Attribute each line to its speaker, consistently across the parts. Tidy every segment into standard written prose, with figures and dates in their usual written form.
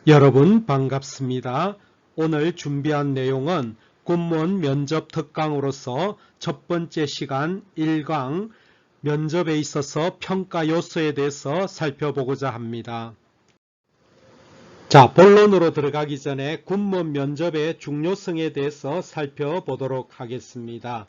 Speaker 1: 여러분 반갑습니다. 오늘 준비한 내용은 군무원 면접 특강으로서 첫 번째 시간 1강 면접에 있어서 평가 요소에 대해서 살펴보고자 합니다. 자, 본론으로 들어가기 전에 군무원 면접의 중요성에 대해서 살펴보도록 하겠습니다.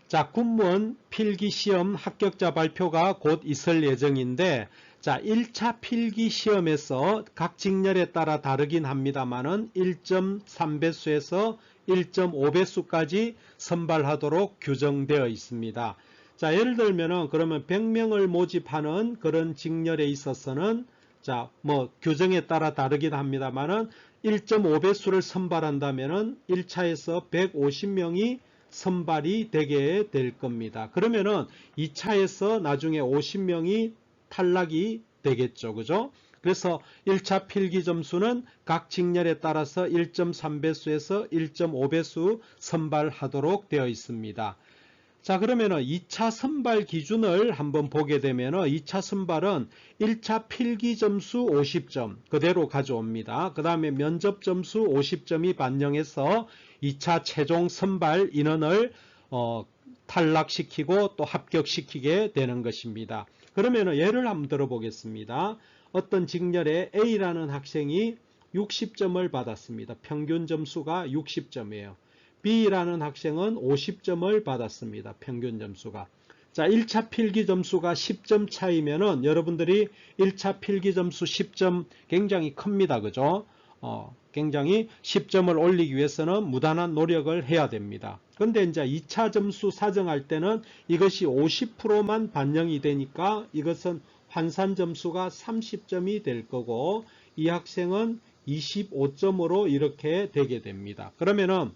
Speaker 1: 자, 군무원 필기시험 합격자 발표가 곧 있을 예정인데, 자, 1차 필기시험에서 각 직렬에 따라 다르긴 합니다만은 1.3배수에서 1.5배수까지 선발하도록 규정되어 있습니다. 자, 예를 들면은 그러면 100명을 모집하는 그런 직렬에 있어서는 자, 규정에 따라 다르긴 합니다만은 1.5배수를 선발한다면은 1차에서 150명이 선발이 되게 될 겁니다. 그러면은 2차에서 나중에 50명이 탈락이 되겠죠. 그죠? 그래서 1차 필기 점수는 각 직렬에 따라서 1.3배수에서 1.5배수 선발하도록 되어 있습니다. 자, 그러면은 2차 선발 기준을 한번 보게 되면은 2차 선발은 1차 필기 점수 50점 그대로 가져옵니다. 그 다음에 면접 점수 50점이 반영해서 2차 최종 선발 인원을 탈락시키고 또 합격시키게 되는 것입니다. 그러면은 예를 한번 들어보겠습니다. 어떤 직렬에 A라는 학생이 60점을 받았습니다. 평균 점수가 60점이에요. B라는 학생은 50점을 받았습니다. 평균 점수가. 자, 1차 필기 점수가 10점 차이면은 여러분들이 1차 필기 점수 10점 굉장히 큽니다. 그죠? 굉장히 10점을 올리기 위해서는 무단한 노력을 해야 됩니다. 근데 이제 2차 점수 사정할 때는 이것이 50%만 반영이 되니까 이것은 환산 점수가 30점이 될 거고 이 학생은 25점으로 이렇게 되게 됩니다. 그러면은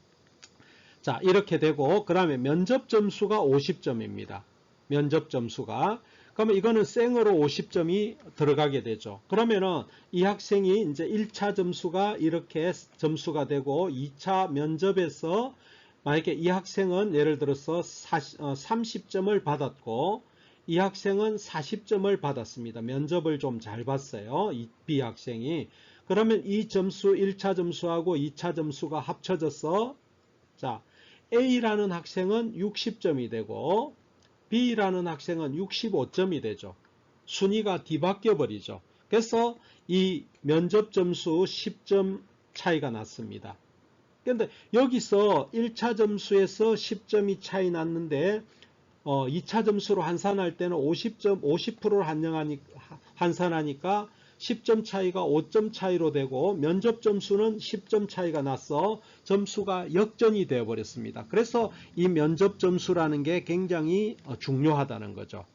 Speaker 1: 자, 이렇게 되고 그 다음에 면접 점수가 50점입니다. 면접 점수가. 그러면 이거는 생으로 50점이 들어가게 되죠. 그러면은 이 학생이 이제 1차 점수가 이렇게 점수가 되고 2차 면접에서 만약에 이 학생은 예를 들어서 30점을 받았고 이 학생은 40점을 받았습니다. 면접을 좀 잘 봤어요. 이 B 학생이. 그러면 이 점수 1차 점수하고 2차 점수가 합쳐져서 자, A라는 학생은 60점이 되고 B라는 학생은 65점이 되죠. 순위가 뒤바뀌어 버리죠. 그래서 이 면접 점수 10점 차이가 났습니다. 그런데 여기서 1차 점수에서 10점이 차이 났는데 2차 점수로 환산할 때는 50%를 환산하니까 10점 차이가 5점 차이로 되고 면접 점수는 10점 차이가 나서 점수가 역전이 되어 버렸습니다. 그래서 이 면접 점수라는 게 굉장히 중요하다는 거죠.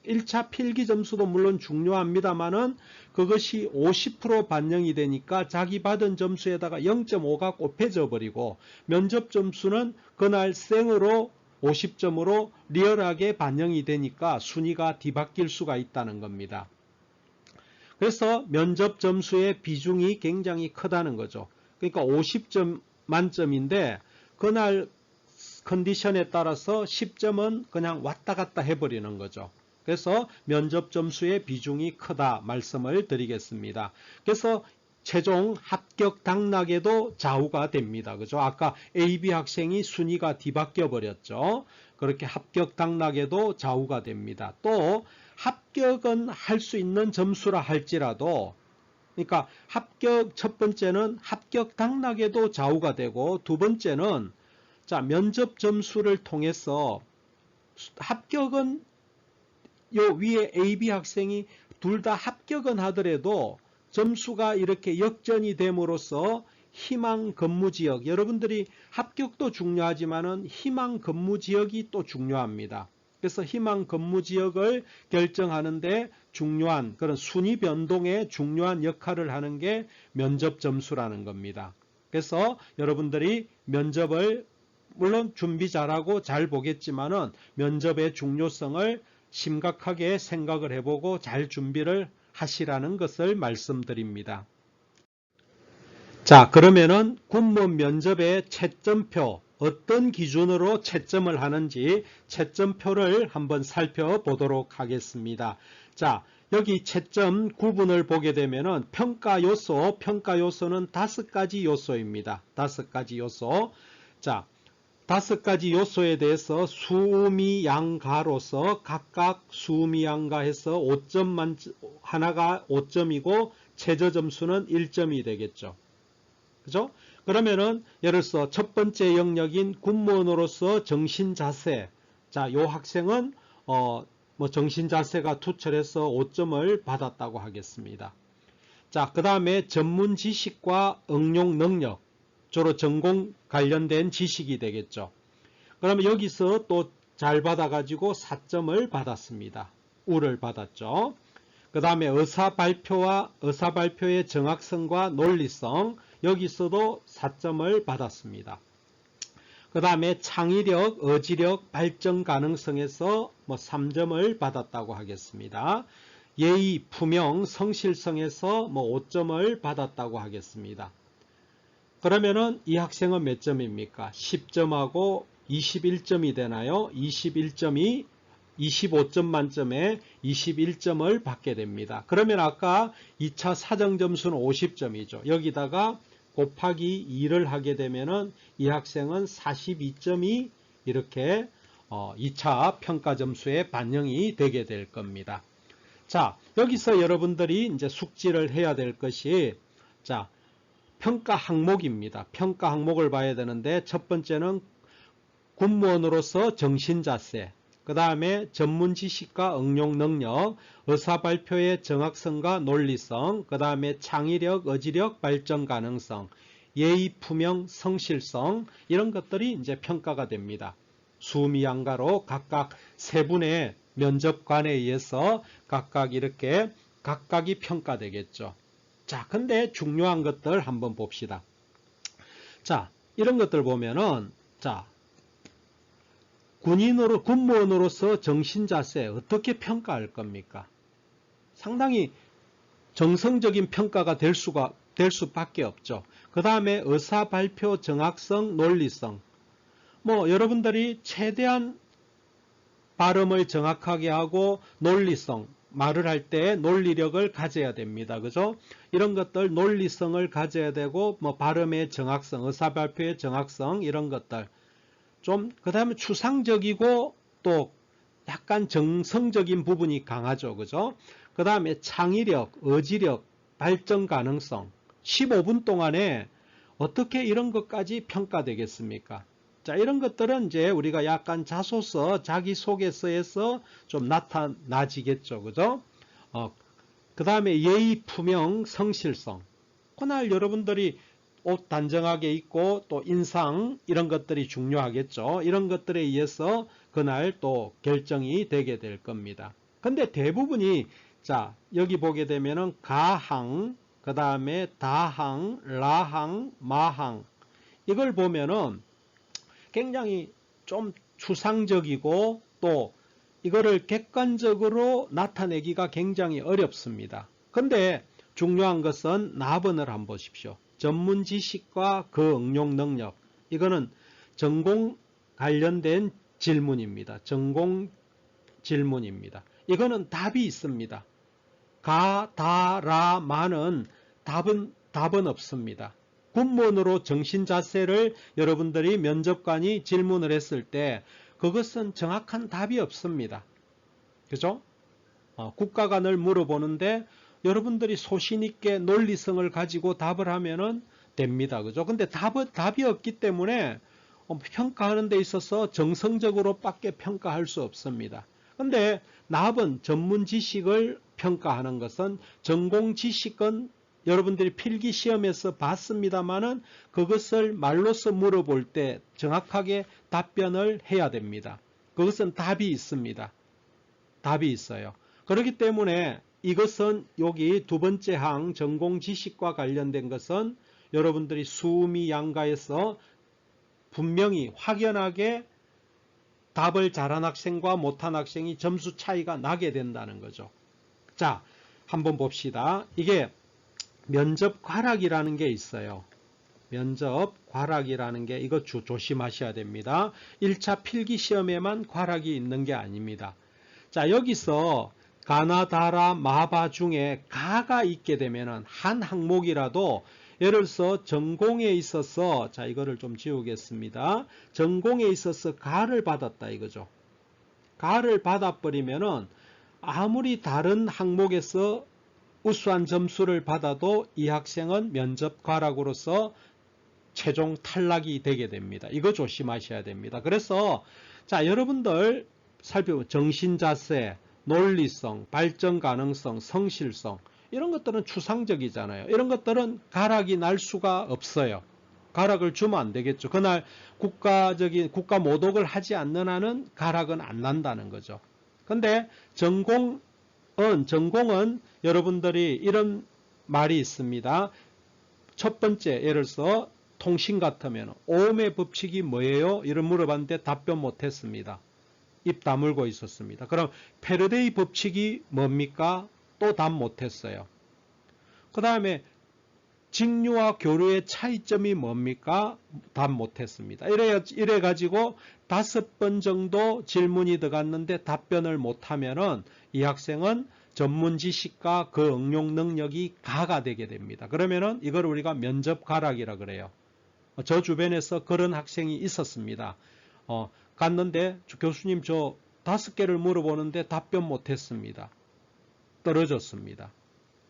Speaker 1: 1차 필기 점수도 물론 중요합니다만은 그것이 50% 반영이 되니까 자기 받은 점수에다가 0.5가 곱해져 버리고 면접 점수는 그날 생으로 50점으로 리얼하게 반영이 되니까 순위가 뒤바뀔 수가 있다는 겁니다. 그래서 면접 점수의 비중이 굉장히 크다는 거죠. 그러니까 50점 만점인데 그날 컨디션에 따라서 10점은 그냥 왔다 갔다 해버리는 거죠. 그래서 면접 점수의 비중이 크다 말씀을 드리겠습니다. 그래서 최종 합격 당락에도 좌우가 됩니다. 그죠? 아까 A, B 학생이 순위가 뒤바뀌어 버렸죠. 그렇게 합격 당락에도 좌우가 됩니다. 또 합격은 할 수 있는 점수라 할지라도 그러니까 합격 첫 번째는 합격 당락에도 좌우가 되고 두 번째는 자, 면접 점수를 통해서 합격은 요 위에 A, B 학생이 둘 다 합격은 하더라도 점수가 이렇게 역전이 됨으로써 희망 근무지역, 여러분들이 합격도 중요하지만은 희망 근무지역이 또 중요합니다. 그래서 희망 근무지역을 결정하는데 중요한 그런 순위 변동에 중요한 역할을 하는 게 면접 점수라는 겁니다. 그래서 여러분들이 면접을 물론 준비 잘하고 잘 보겠지만은 면접의 중요성을 심각하게 생각을 해보고 잘 준비를 하시라는 것을 말씀드립니다. 자, 그러면은 군무원 면접의 채점표 어떤 기준으로 채점을 하는지 채점표를 한번 살펴보도록 하겠습니다. 자, 여기 채점 구분을 보게 되면은 평가 요소는 5가지 요소입니다. 5가지 요소. 자, 5가지 요소에 대해서 수미양가로서 각각 수미양가해서 5점 하나가 5점이고 최저 점수는 1점이 되겠죠. 그죠? 그러면은 예를 들어서 첫 번째 영역인 군무원으로서 정신 자세. 자, 요 학생은 정신 자세가 투철해서 5점을 받았다고 하겠습니다. 자, 그 다음에 전문 지식과 응용 능력. 주로 전공 관련된 지식이 되겠죠. 그러면 여기서 또 잘 받아가지고 4점을 받았습니다. 우를 받았죠. 그 다음에 의사발표의 정확성과 논리성, 여기서도 4점을 받았습니다. 그 다음에 창의력, 의지력, 발전 가능성에서 3점을 받았다고 하겠습니다. 예의, 품형, 성실성에서 5점을 받았다고 하겠습니다. 그러면은 이 학생은 몇 점입니까? 10점하고 21점이 되나요? 21점이 25점 만점에 21점을 받게 됩니다. 그러면 아까 2차 사정 점수는 50점이죠. 여기다가 곱하기 2를 하게 되면은 이 학생은 42점이 이렇게 2차 평가 점수에 반영이 되게 될 겁니다. 자, 여기서 여러분들이 이제 숙지를 해야 될 것이, 자, 평가 항목입니다. 평가 항목을 봐야 되는데, 첫 번째는 군무원으로서 정신 자세, 그 다음에 전문 지식과 응용 능력, 의사발표의 정확성과 논리성, 그 다음에 창의력, 의지력, 발전 가능성, 예의, 품형, 성실성, 이런 것들이 이제 평가가 됩니다. 수미양가로 각각 세 분의 면접관에 의해서 각각 이렇게 각각이 평가되겠죠. 자, 근데 중요한 것들 한번 봅시다. 자, 이런 것들 보면은, 자, 군무원으로서 정신 자세 어떻게 평가할 겁니까? 상당히 정성적인 평가가 될 수밖에 없죠. 그 다음에 의사 발표 정확성, 논리성. 여러분들이 최대한 발음을 정확하게 하고 논리성, 말을 할 때 논리력을 가져야 됩니다. 그죠? 이런 것들 논리성을 가져야 되고, 발음의 정확성, 의사 발표의 정확성, 이런 것들. 그 다음에 추상적이고 또 약간 정성적인 부분이 강하죠. 그죠? 그 다음에 창의력, 의지력, 발전 가능성. 15분 동안에 어떻게 이런 것까지 평가되겠습니까? 자, 이런 것들은 이제 우리가 약간 자소서, 자기소개서에서 좀 나타나지겠죠. 그죠? 그 다음에 예의, 품형, 성실성. 그날 여러분들이 옷 단정하게 입고 또 인상 이런 것들이 중요하겠죠. 이런 것들에 의해서 그날 또 결정이 되게 될 겁니다. 근데 대부분이 자, 여기 보게 되면은 가항, 그 다음에 다항, 라항, 마항 이걸 보면은 굉장히 좀 추상적이고 또 이거를 객관적으로 나타내기가 굉장히 어렵습니다. 근데 중요한 것은 나번을 한번 보십시오. 전문 지식과 그 응용 능력. 이거는 전공 관련된 질문입니다. 전공 질문입니다. 이거는 답이 있습니다. 가, 다, 라, 마는 답은 없습니다. 군무원으로 정신 자세를 여러분들이 면접관이 질문을 했을 때 그것은 정확한 답이 없습니다. 그죠? 국가관을 물어보는데 여러분들이 소신 있게 논리성을 가지고 답을 하면은 됩니다. 그죠? 근데 답이 없기 때문에 평가하는 데 있어서 정성적으로밖에 평가할 수 없습니다. 근데 답은 전문 지식을 평가하는 것은 전공 지식은 여러분들이 필기 시험에서 봤습니다만은 그것을 말로서 물어볼 때 정확하게 답변을 해야 됩니다. 그것은 답이 있습니다. 답이 있어요. 그렇기 때문에 이것은 여기 두 번째 항 전공 지식과 관련된 것은 여러분들이 수미양가에서 분명히 확연하게 답을 잘한 학생과 못한 학생이 점수 차이가 나게 된다는 거죠. 자, 한번 봅시다. 이게 면접 과락이라는 게 있어요. 면접 과락이라는 게 이거 조심하셔야 됩니다. 1차 필기 시험에만 과락이 있는 게 아닙니다. 자, 여기서 가나다라 마바 중에 가가 있게 되면은 한 항목이라도 예를 들어서 전공에 있어서 자 이거를 좀 지우겠습니다. 전공에 있어서 가를 받았다 이거죠. 가를 받아버리면은 아무리 다른 항목에서 우수한 점수를 받아도 이 학생은 면접 과락으로서 최종 탈락이 되게 됩니다. 이거 조심하셔야 됩니다. 그래서 자 여러분들 살펴보면 정신자세, 논리성, 발전 가능성, 성실성 이런 것들은 추상적이잖아요. 이런 것들은 가락이 날 수가 없어요. 가락을 주면 안 되겠죠. 그날 국가 모독을 하지 않는 한은 가락은 안 난다는 거죠. 근데 전공은 여러분들이 이런 말이 있습니다. 첫 번째 예를 들어서 통신 같으면 오음의 법칙이 뭐예요? 이런 물어봤는데 답변 못했습니다. 입 다물고 있었습니다. 그럼 패러데이 법칙이 뭡니까? 또 답 못했어요. 그 다음에 직류와 교류의 차이점이 뭡니까? 답 못했습니다. 이래가지고 5번 정도 질문이 들어갔는데 답변을 못하면은 이 학생은 전문 지식과 그 응용 능력이 가가 되게 됩니다. 그러면은 이걸 우리가 면접 가락이라 그래요. 저 주변에서 그런 학생이 있었습니다. 갔는데 교수님 저 5개를 물어보는데 답변 못했습니다. 떨어졌습니다.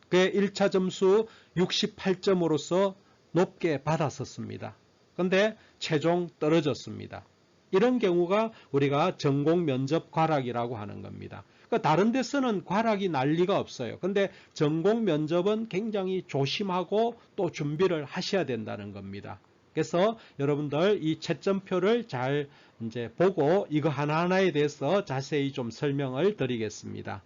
Speaker 1: 그의 1차 점수 68점으로서 높게 받았었습니다. 근데 최종 떨어졌습니다. 이런 경우가 우리가 전공 면접 과락이라고 하는 겁니다. 그러니까 다른 데서는 과락이 날 리가 없어요. 근데 전공 면접은 굉장히 조심하고 또 준비를 하셔야 된다는 겁니다. 그래서 여러분들 이 채점표를 잘 이제 보고 이거 하나하나에 대해서 자세히 좀 설명을 드리겠습니다.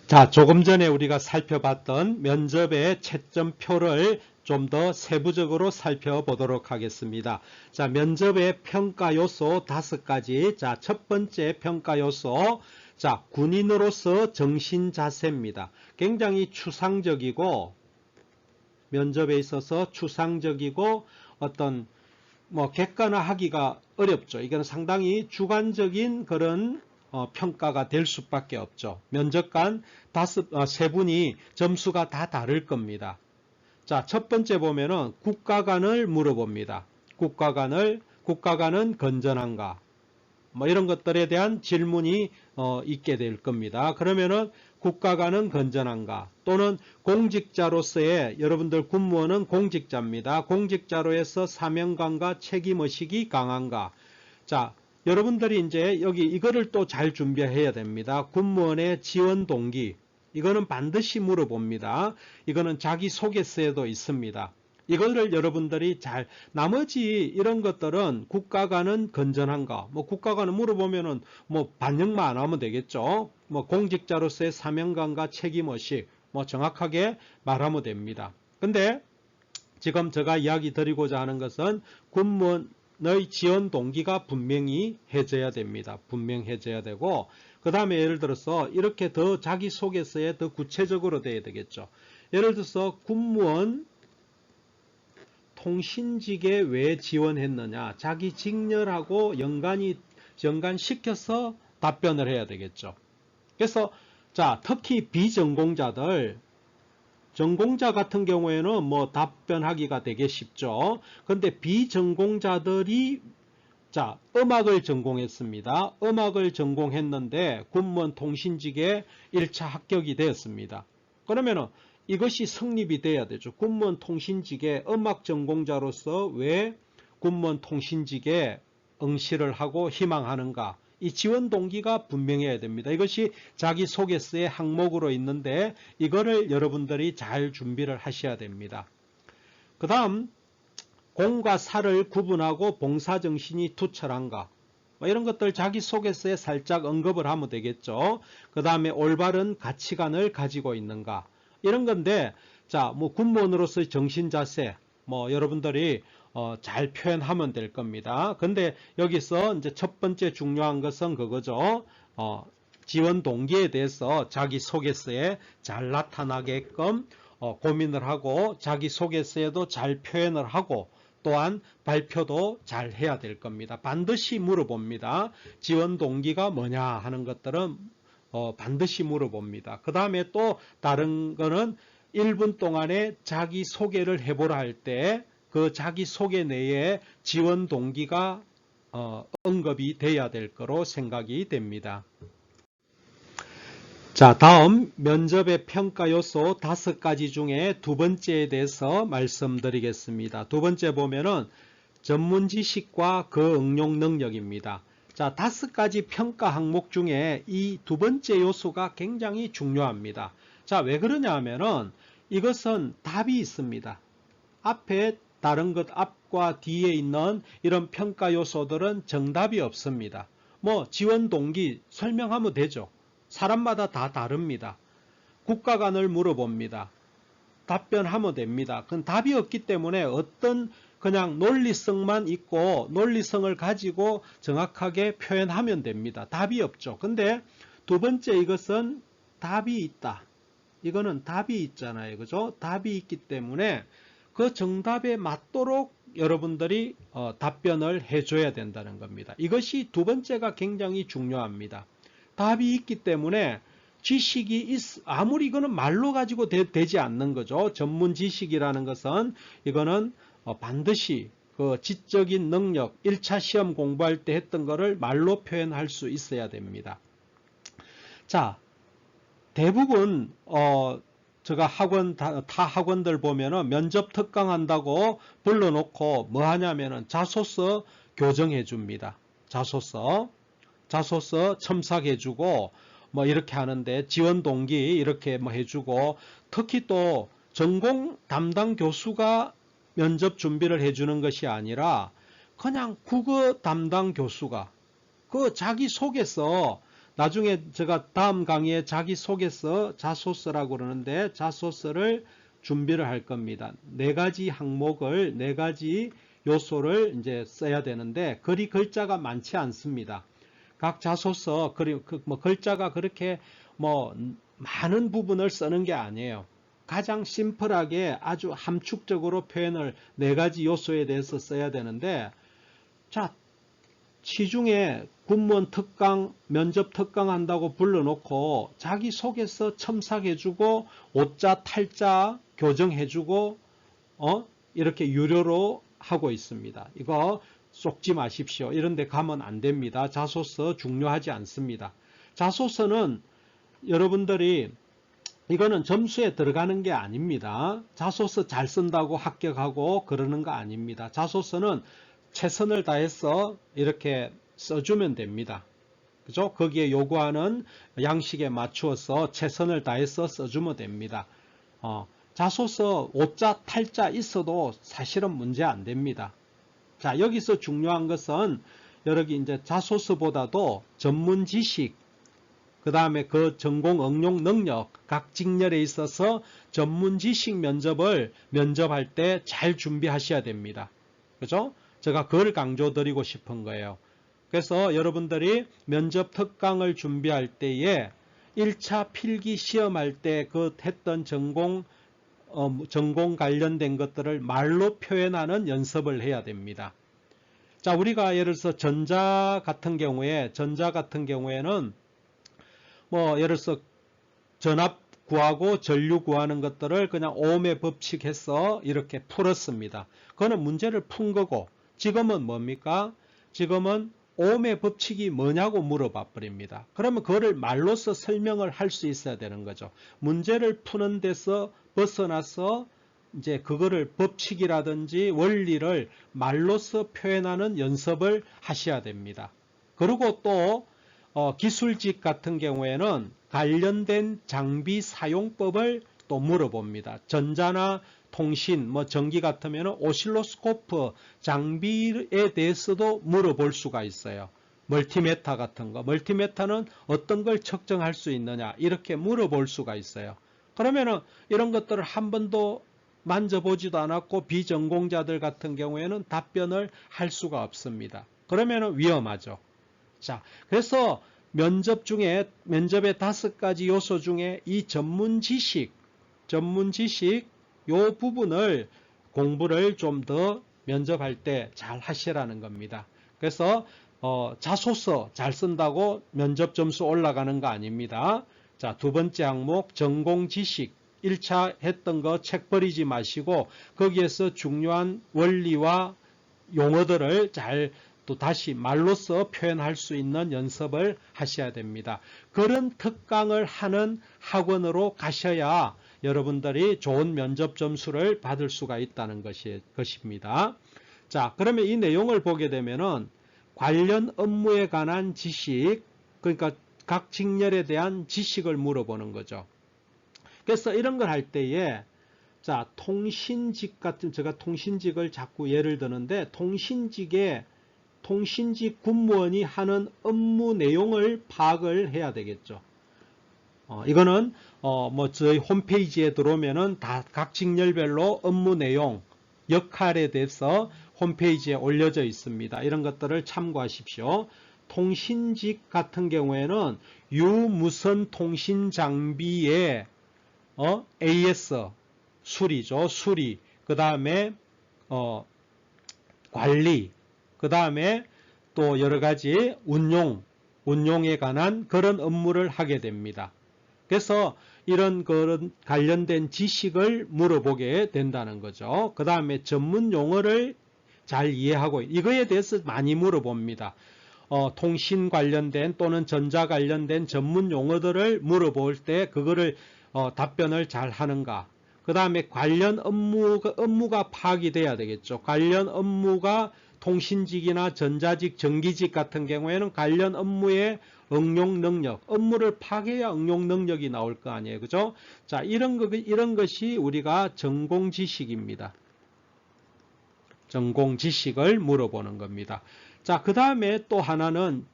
Speaker 1: 자, 조금 전에 우리가 살펴봤던 면접의 채점표를 좀 더 세부적으로 살펴보도록 하겠습니다. 자, 면접의 평가 요소 5가지. 자, 첫 번째 평가 요소. 자, 군인으로서 정신 자세입니다. 굉장히 추상적이고 면접에 있어서 추상적이고 어떤 객관화하기가 어렵죠. 이건 상당히 주관적인 그런 평가가 될 수밖에 없죠. 면접관 세 분이 점수가 다 다를 겁니다. 자, 첫 번째 보면은 국가관을 물어봅니다. 국가관은 건전한가? 이런 것들에 대한 질문이 있게 될 겁니다. 그러면은 국가관은 건전한가? 또는 공직자로서의 여러분들 군무원은 공직자입니다. 공직자로서 사명감과 책임의식이 강한가? 자, 여러분들이 이제 여기 이거를 또 잘 준비해야 됩니다. 군무원의 지원 동기. 이거는 반드시 물어봅니다. 이거는 자기소개서에도 있습니다. 이거를 여러분들이 나머지 이런 것들은 국가관은 건전한가? 국가관은 물어보면은 반영만 안 하면 되겠죠. 공직자로서의 사명감과 책임의식, 정확하게 말하면 됩니다. 근데 지금 제가 이야기 드리고자 하는 것은 군무원의 지원 동기가 분명히 해져야 됩니다. 분명해져야 되고, 그 다음에 예를 들어서 이렇게 더 자기소개서에 더 구체적으로 돼야 되겠죠. 예를 들어서 군무원 통신직에 왜 지원했느냐, 자기 직렬하고 연관시켜서 답변을 해야 되겠죠. 그래서 자, 특히 비전공자들, 전공자 같은 경우에는 답변하기가 되게 쉽죠. 근데 비전공자들이 자, 음악을 전공했습니다. 음악을 전공했는데 군무원 통신직에 1차 합격이 되었습니다. 그러면은 이것이 성립이 돼야 되죠. 군무원 통신직에 음악 전공자로서 왜 군무원 통신직에 응시를 하고 희망하는가? 이 지원 동기가 분명해야 됩니다. 이것이 자기소개서의 항목으로 있는데 이거를 여러분들이 잘 준비를 하셔야 됩니다. 그 다음 공과 사를 구분하고 봉사정신이 투철한가? 이런 것들 자기소개서에 살짝 언급을 하면 되겠죠. 그 다음에 올바른 가치관을 가지고 있는가? 이런 건데, 자, 군무원으로서의 정신자세, 여러분들이 잘 표현하면 될 겁니다. 근데 여기서 이제 첫 번째 중요한 것은 그거죠. 지원 동기에 대해서 자기소개서에 잘 나타나게끔 고민을 하고 자기소개서에도 잘 표현을 하고 또한 발표도 잘 해야 될 겁니다. 반드시 물어봅니다. 지원 동기가 뭐냐 하는 것들은 반드시 물어봅니다. 그 다음에 또 다른 거는 1분 동안에 자기 소개를 해보라 할 때 그 자기 소개 내에 지원 동기가 언급이 돼야 될 거로 생각이 됩니다. 자, 다음 면접의 평가 요소 5가지 중에 두 번째에 대해서 말씀드리겠습니다. 두 번째 보면은 전문 지식과 그 응용 능력입니다. 자, 5가지 평가 항목 중에 이 두 번째 요소가 굉장히 중요합니다. 자, 왜 그러냐 하면은 이것은 답이 있습니다. 앞에 다른 것 앞과 뒤에 있는 이런 평가 요소들은 정답이 없습니다. 뭐 지원 동기 설명하면 되죠. 사람마다 다 다릅니다. 국가관을 물어봅니다. 답변하면 됩니다. 그건 답이 없기 때문에 어떤 그냥 논리성만 있고 논리성을 가지고 정확하게 표현하면 됩니다. 답이 없죠. 근데 두 번째 이것은 답이 있다. 이거는 답이 있잖아요. 그죠? 답이 있기 때문에 그 정답에 맞도록 여러분들이 답변을 해줘야 된다는 겁니다. 이것이 두 번째가 굉장히 중요합니다. 답이 있기 때문에 지식이 아무리 이거는 말로 가지고 되지 않는 거죠. 전문 지식이라는 것은 이거는 반드시 그 지적인 능력, 1차 시험 공부할 때 했던 거를 말로 표현할 수 있어야 됩니다. 자, 대부분 제가 타 학원들 보면은 면접 특강한다고 불러놓고 뭐 하냐면은 자소서 교정해 줍니다. 자소서 첨삭해주고 뭐 이렇게 하는데 지원 동기 이렇게 뭐 해주고 특히 또 전공 담당 교수가 면접 준비를 해주는 것이 아니라 그냥 국어 담당 교수가 그 자기소개서 나중에 제가 다음 강의에 자기소개서 자소서라고 그러는데 자소서를 준비를 할 겁니다. 4가지 항목을 4가지 요소를 이제 써야 되는데 글자가 많지 않습니다. 각 자소서 뭐 글자가 그렇게 뭐 많은 부분을 쓰는 게 아니에요. 가장 심플하게 아주 함축적으로 표현을 4가지 요소에 대해서 써야 되는데 자, 시중에 군무원 특강, 면접 특강 한다고 불러놓고 자기소개서 첨삭해주고 오자, 탈자 교정해주고 이렇게 유료로 하고 있습니다. 이거 쏙지 마십시오. 이런 데 가면 안 됩니다. 자소서 중요하지 않습니다. 자소서는 여러분들이 이거는 점수에 들어가는 게 아닙니다. 자소서 잘 쓴다고 합격하고 그러는 거 아닙니다. 자소서는 최선을 다해서 이렇게 써주면 됩니다. 그죠? 거기에 요구하는 양식에 맞추어서 최선을 다해서 써주면 됩니다. 자소서 오자, 탈자 있어도 사실은 문제 안 됩니다. 자, 여기서 중요한 것은 여기 이제 자소서보다도 전문 지식, 그 다음에 그 전공 응용 능력, 각 직렬에 있어서 전문 지식 면접할 때 잘 준비하셔야 됩니다. 그죠? 제가 그걸 강조드리고 싶은 거예요. 그래서 여러분들이 면접 특강을 준비할 때에 1차 필기 시험할 때 그 했던 전공 관련된 것들을 말로 표현하는 연습을 해야 됩니다. 자, 우리가 예를 들어서 전자 같은 경우에는 뭐 예를 들어서 전압 구하고 전류 구하는 것들을 그냥 오음의 법칙 해서 이렇게 풀었습니다. 그거는 문제를 푼 거고 지금은 뭡니까? 지금은 오음의 법칙이 뭐냐고 물어봐 버립니다. 그러면 그거를 말로써 설명을 할 수 있어야 되는 거죠. 문제를 푸는 데서 벗어나서 이제 그거를 법칙이라든지 원리를 말로써 표현하는 연습을 하셔야 됩니다. 그리고 또 기술직 같은 경우에는 관련된 장비 사용법을 또 물어봅니다. 전자나 통신, 뭐 전기 같으면 오실로스코프 장비에 대해서도 물어볼 수가 있어요. 멀티미터 같은 거. 멀티미터는 어떤 걸 측정할 수 있느냐 이렇게 물어볼 수가 있어요. 그러면은 이런 것들을 한 번도 만져보지도 않았고 비전공자들 같은 경우에는 답변을 할 수가 없습니다. 그러면은 위험하죠. 자, 그래서 면접의 5가지 요소 중에 이 전문 지식 요 부분을 공부를 좀 더 면접할 때 잘 하시라는 겁니다. 그래서 자소서 잘 쓴다고 면접 점수 올라가는 거 아닙니다. 자, 두 번째 항목 전공 지식 1차 했던 거 책 버리지 마시고 거기에서 중요한 원리와 용어들을 잘 또 다시 말로써 표현할 수 있는 연습을 하셔야 됩니다. 그런 특강을 하는 학원으로 가셔야 여러분들이 좋은 면접 점수를 받을 수가 있다는 것입니다. 자, 그러면 이 내용을 보게 되면은 관련 업무에 관한 지식, 그러니까 각 직렬에 대한 지식을 물어보는 거죠. 그래서 이런 걸 할 때에 자, 통신직 같은, 제가 통신직을 자꾸 예를 드는데 통신직 군무원이 하는 업무 내용을 파악을 해야 되겠죠. 이거는 뭐 저희 홈페이지에 들어오면은 다 각 직렬별로 업무 내용, 역할에 대해서 홈페이지에 올려져 있습니다. 이런 것들을 참고하십시오. 통신직 같은 경우에는 유무선 통신 장비의 AS 수리죠. 수리. 그 다음에 관리. 그 다음에 또 여러 가지 운용에 관한 그런 업무를 하게 됩니다. 그래서 이런 그런 관련된 지식을 물어보게 된다는 거죠. 그 다음에 전문 용어를 잘 이해하고 이거에 대해서 많이 물어봅니다. 통신 관련된 또는 전자 관련된 전문 용어들을 물어볼 때 그거를 답변을 잘 하는가. 그 다음에 관련 업무가 파악이 돼야 되겠죠. 관련 업무가 통신직이나 전자직, 전기직 같은 경우에는 관련 업무의 응용 능력, 업무를 파악해야 응용 능력이 나올 거 아니에요. 그죠? 자, 이런 것이 우리가 전공 지식입니다. 전공 지식을 물어보는 겁니다. 자, 그 다음에 또 하나는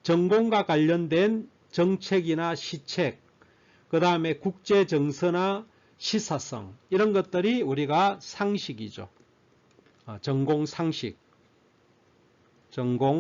Speaker 1: 전공과 관련된 정책이나 시책, 그 다음에 국제 정서나 시사성, 이런 것들이 우리가 상식이죠. 전공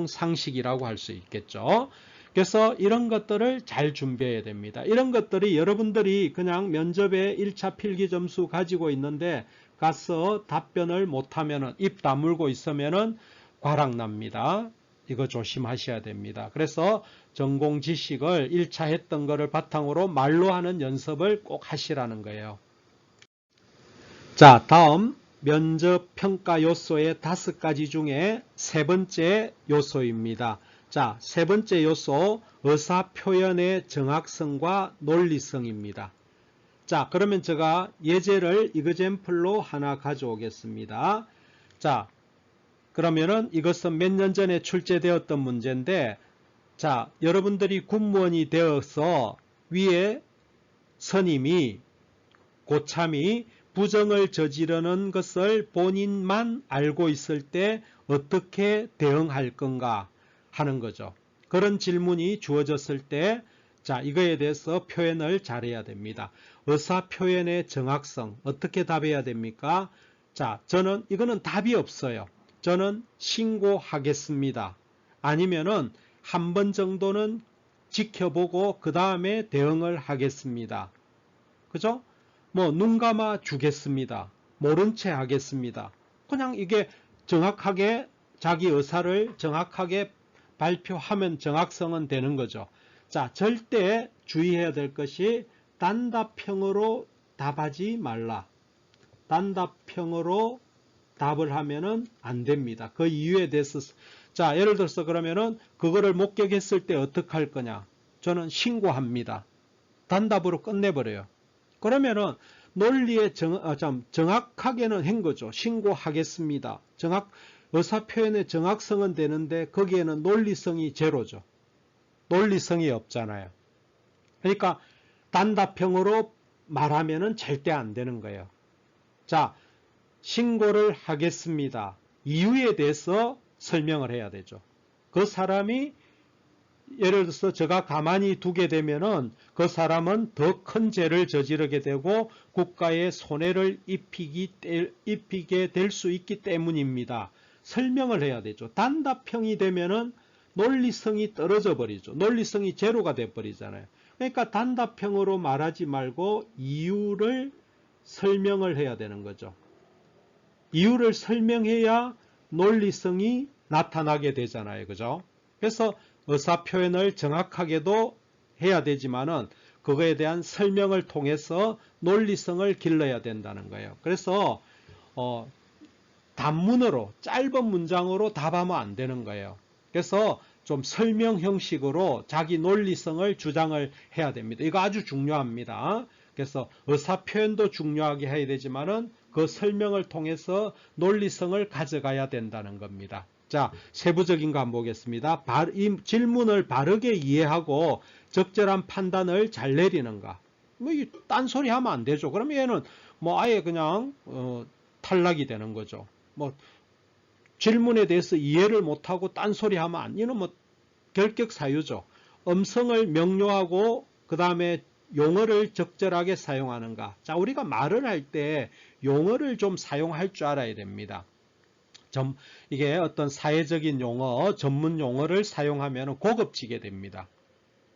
Speaker 1: 상식이라고 할 수 있겠죠. 그래서 이런 것들을 잘 준비해야 됩니다. 이런 것들이 여러분들이 그냥 면접에 1차 필기 점수 가지고 있는데 가서 답변을 못하면 입 다물고 있으면 과락납니다. 이거 조심하셔야 됩니다. 그래서 전공 지식을 1차 했던 거를 바탕으로 말로 하는 연습을 꼭 하시라는 거예요. 자, 다음 면접 평가 요소의 5가지 중에 세 번째 요소입니다. 자, 세 번째 요소 의사 표현의 정확성과 논리성입니다. 자, 그러면 제가 예제를 이그젬플로 하나 가져오겠습니다. 자, 그러면은 이것은 몇 년 전에 출제되었던 문제인데, 자, 여러분들이 군무원이 되어서 위에 선임이 고참이 부정을 저지르는 것을 본인만 알고 있을 때 어떻게 대응할 건가 하는 거죠. 그런 질문이 주어졌을 때 자, 이거에 대해서 표현을 잘해야 됩니다. 의사 표현의 정확성 어떻게 답해야 됩니까? 자, 이거는 답이 없어요. 저는 신고하겠습니다. 아니면은 한 번 정도는 지켜보고 그 다음에 대응을 하겠습니다. 그죠? 뭐 눈 감아 주겠습니다. 모른 채 하겠습니다. 그냥 이게 정확하게 자기 의사를 정확하게 발표하면 정확성은 되는 거죠. 자, 절대 주의해야 될 것이 단답형으로 답하지 말라. 단답형으로 답을 하면은 안 됩니다. 그 이유에 대해서 자, 예를 들어서 그러면은 그거를 목격했을 때 어떻게 할 거냐? 저는 신고합니다. 단답으로 끝내버려요. 그러면은 논리에 정확하게는 한 거죠. 신고하겠습니다. 의사 표현의 정확성은 되는데 거기에는 논리성이 제로죠. 논리성이 없잖아요. 그러니까 단답형으로 말하면은 절대 안 되는 거예요. 자, 신고를 하겠습니다. 이유에 대해서 설명을 해야 되죠. 그 사람이 예를 들어서 제가 가만히 두게 되면은 그 사람은 더 큰 죄를 저지르게 되고 국가에 손해를 입히게 될 수 있기 때문입니다. 설명을 해야 되죠. 단답형이 되면은 논리성이 떨어져 버리죠. 논리성이 제로가 돼 버리잖아요. 그러니까 단답형으로 말하지 말고 이유를 설명을 해야 되는 거죠. 이유를 설명해야 논리성이 나타나게 되잖아요. 그죠? 그래서 의사 표현을 정확하게도 해야 되지만은 그거에 대한 설명을 통해서 논리성을 길러야 된다는 거예요. 그래서 단문으로 짧은 문장으로 답하면 안 되는 거예요. 그래서 좀 설명 형식으로 자기 논리성을 주장을 해야 됩니다. 이거 아주 중요합니다. 그래서 의사 표현도 중요하게 해야 되지만은 그 설명을 통해서 논리성을 가져가야 된다는 겁니다. 자, 세부적인 거 한번 보겠습니다. 이 질문을 바르게 이해하고 적절한 판단을 잘 내리는가. 뭐, 딴소리 하면 안 되죠. 그러면 얘는 뭐 아예 그냥, 탈락이 되는 거죠. 뭐, 질문에 대해서 이해를 못하고 딴소리 하면 이는 뭐, 결격 사유죠. 음성을 명료하고, 그 다음에 용어를 적절하게 사용하는가. 자, 우리가 말을 할 때 용어를 좀 사용할 줄 알아야 됩니다. 이게 어떤 사회적인 용어, 전문 용어를 사용하면 고급지게 됩니다.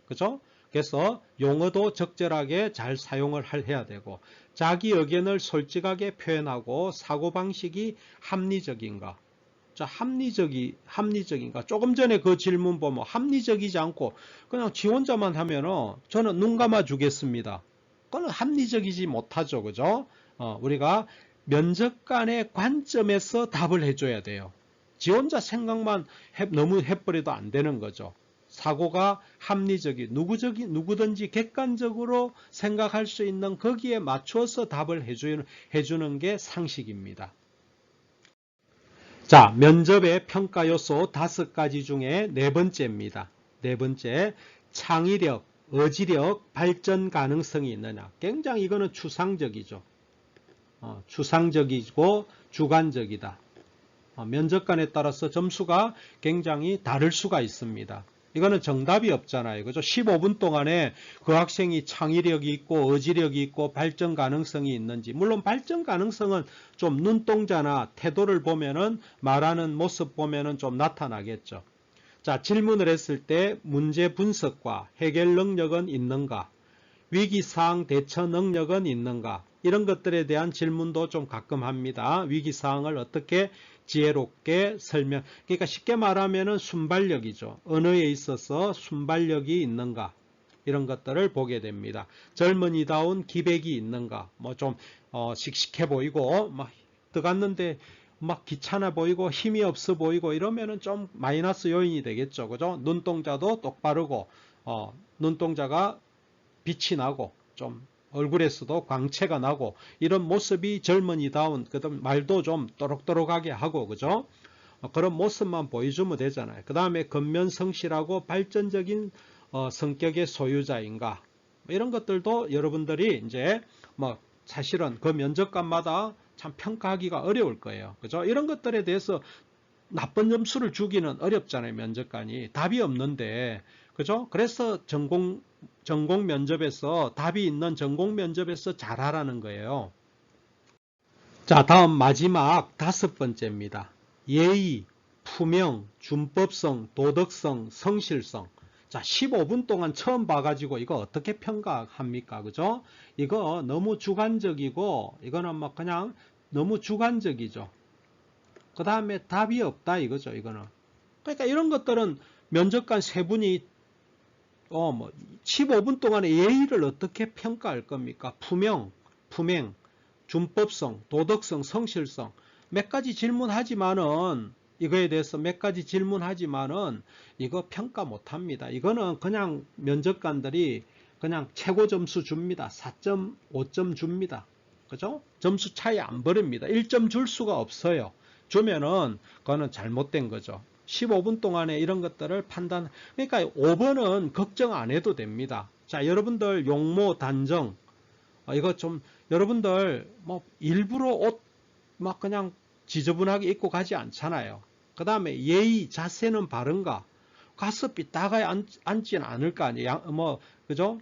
Speaker 1: 그죠? 그래서 용어도 적절하게 잘 사용을 해야 되고, 자기 의견을 솔직하게 표현하고, 사고방식이 합리적인가. 자, 합리적인가. 조금 전에 그 질문 보면 합리적이지 않고 그냥 지 혼자만 하면은 저는 눈 감아 주겠습니다. 그건 합리적이지 못하죠. 그죠? 우리가 면접관의 관점에서 답을 해줘야 돼요. 지 혼자 생각만 너무 해버려도 안 되는 거죠. 사고가 누구든지 객관적으로 생각할 수 있는 거기에 맞춰서 답을 해주는 게 상식입니다. 자, 면접의 평가 요소 5가지 중에 4번째입니다. 4번째, 창의력, 의지력, 발전 가능성이 있느냐. 굉장히 이거는 추상적이죠. 추상적이고 주관적이다. 면접관에 따라서 점수가 굉장히 다를 수가 있습니다. 이거는 정답이 없잖아요. 그죠? 15분 동안에 그 학생이 창의력이 있고 의지력이 있고 발전 가능성이 있는지. 물론 발전 가능성은 좀 눈동자나 태도를 보면은 말하는 모습 보면은 좀 나타나겠죠. 자, 질문을 했을 때 문제 분석과 해결 능력은 있는가? 위기사항 대처 능력은 있는가? 이런 것들에 대한 질문도 좀 가끔 합니다. 위기사항을 어떻게 지혜롭게 설명, 그러니까 쉽게 말하면 순발력이죠. 언어에 있어서 순발력이 있는가? 이런 것들을 보게 됩니다. 젊은이다운 기백이 있는가? 뭐 좀 씩씩해 보이고 막 들어갔는데 막 귀찮아 보이고 힘이 없어 보이고 이러면은 좀 마이너스 요인이 되겠죠. 그죠? 눈동자도 똑바르고 눈동자가 빛이 나고 좀 얼굴에서도 광채가 나고 이런 모습이 젊은이다운 그다음 말도 좀 또록또록하게 하고 그죠? 그런 모습만 보여주면 되잖아요. 그 다음에 근면성실하고 발전적인 성격의 소유자인가 이런 것들도 여러분들이 이제 뭐 사실은 그 면접관마다 참 평가하기가 어려울 거예요. 그죠? 이런 것들에 대해서 나쁜 점수를 주기는 어렵잖아요. 면접관이 답이 없는데 그죠? 그래서 전공 면접에서 답이 있는 전공 면접에서 잘하라는 거예요. 자, 다음 마지막 5번째입니다. 예의, 품형, 준법성, 도덕성, 성실성. 자, 15분 동안 처음 봐가지고 이거 어떻게 평가합니까? 그죠? 이거 너무 주관적이고 이거는 막 그냥 너무 주관적이죠. 그 다음에 답이 없다 이거죠. 이거는. 그러니까 이런 것들은 면접관 세 분이 15분 동안에 예의를 어떻게 평가할 겁니까? 품행, 준법성, 도덕성, 성실성 몇 가지 질문하지만은 이거에 대해서 몇 가지 질문하지만은 이거 평가 못합니다. 이거는 그냥 면접관들이 그냥 최고 점수 줍니다. 4.5점 줍니다. 그죠? 점수 차이 안 버립니다. 1점 줄 수가 없어요. 주면은 그거는 잘못된 거죠. 15분 동안에 이런 것들을 그러니까 5번은 걱정 안 해도 됩니다. 자, 여러분들 용모 단정 이거 좀 여러분들 뭐 일부러 옷 막 그냥 지저분하게 입고 가지 않잖아요. 그 다음에 예의 자세는 바른가? 가서 삐딱하게 앉지는 않을 거 아니에요. 뭐 그죠?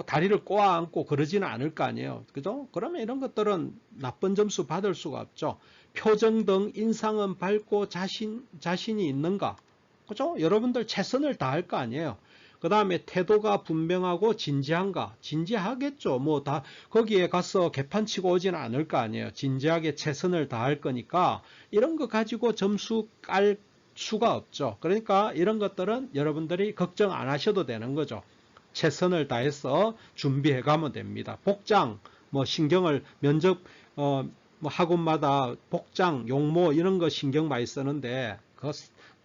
Speaker 1: 다리를 꼬아 앉고 그러지는 않을 거 아니에요. 그죠? 그러면 이런 것들은 나쁜 점수 받을 수가 없죠. 표정 등 인상은 밝고 자신이 있는가? 그죠? 여러분들 최선을 다할 거 아니에요. 그 다음에 태도가 분명하고 진지한가? 진지하겠죠. 뭐 다 거기에 가서 개판치고 오지는 않을 거 아니에요. 진지하게 최선을 다할 거니까 이런 거 가지고 점수 수가 없죠. 그러니까 이런 것들은 여러분들이 걱정 안 하셔도 되는 거죠. 최선을 다해서 준비해 가면 됩니다. 복장, 뭐 신경을 면접 뭐 학원마다 복장, 용모 이런 거 신경 많이 쓰는데 그거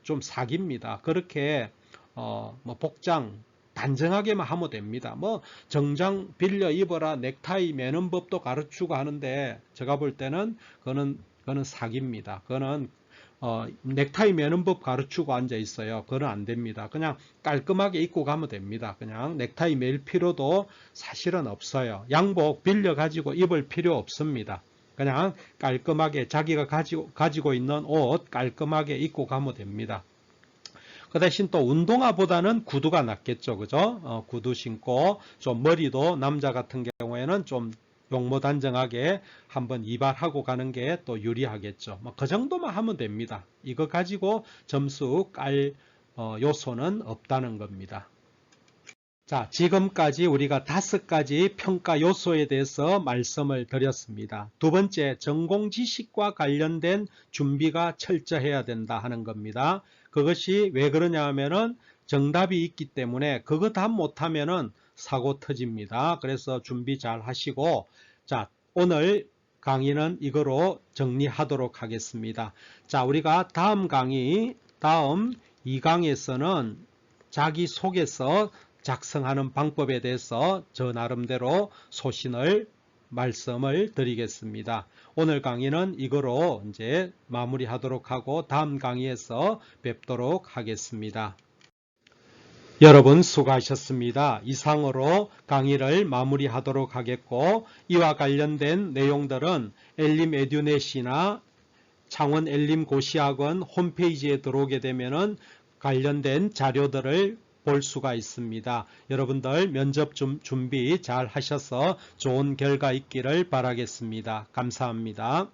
Speaker 1: 좀 사기입니다. 그렇게 뭐 복장 단정하게만 하면 됩니다. 뭐 정장 빌려 입어라, 넥타이 매는 법도 가르치고 하는데 제가 볼 때는 그거는 사기입니다. 그거는 넥타이 매는 법 가르치고 앉아 있어요. 그건 안 됩니다. 그냥 깔끔하게 입고 가면 됩니다. 그냥 넥타이 맬 필요도 사실은 없어요. 양복 빌려 가지고 입을 필요 없습니다. 그냥 깔끔하게 자기가 가지고 있는 옷 깔끔하게 입고 가면 됩니다. 그 대신 또 운동화보다는 구두가 낫겠죠. 그죠? 구두 신고 좀 머리도 남자 같은 경우에는 좀 용모단정하게 한번 이발하고 가는 게 또 유리하겠죠. 뭐 그 정도만 하면 됩니다. 이거 가지고 점수 깔 요소는 없다는 겁니다. 자, 지금까지 우리가 5가지 평가 요소에 대해서 말씀을 드렸습니다. 두 번째, 전공 지식과 관련된 준비가 철저해야 된다 하는 겁니다. 그것이 왜 그러냐 하면은 정답이 있기 때문에 그거 다 못하면은 사고 터집니다. 그래서 준비 잘 하시고, 자, 오늘 강의는 이거로 정리하도록 하겠습니다. 자, 우리가 다음 2강에서는 자기소개서 작성하는 방법에 대해서 저 나름대로 소신을 말씀을 드리겠습니다. 오늘 강의는 이거로 이제 마무리하도록 하고 다음 강의에서 뵙도록 하겠습니다. 여러분 수고하셨습니다. 이상으로 강의를 마무리하도록 하겠고 이와 관련된 내용들은 엘림에듀넷이나 창원 엘림고시학원 홈페이지에 들어오게 되면은 관련된 자료들을 볼 수가 있습니다. 여러분들 면접 준비 잘 하셔서 좋은 결과 있기를 바라겠습니다. 감사합니다.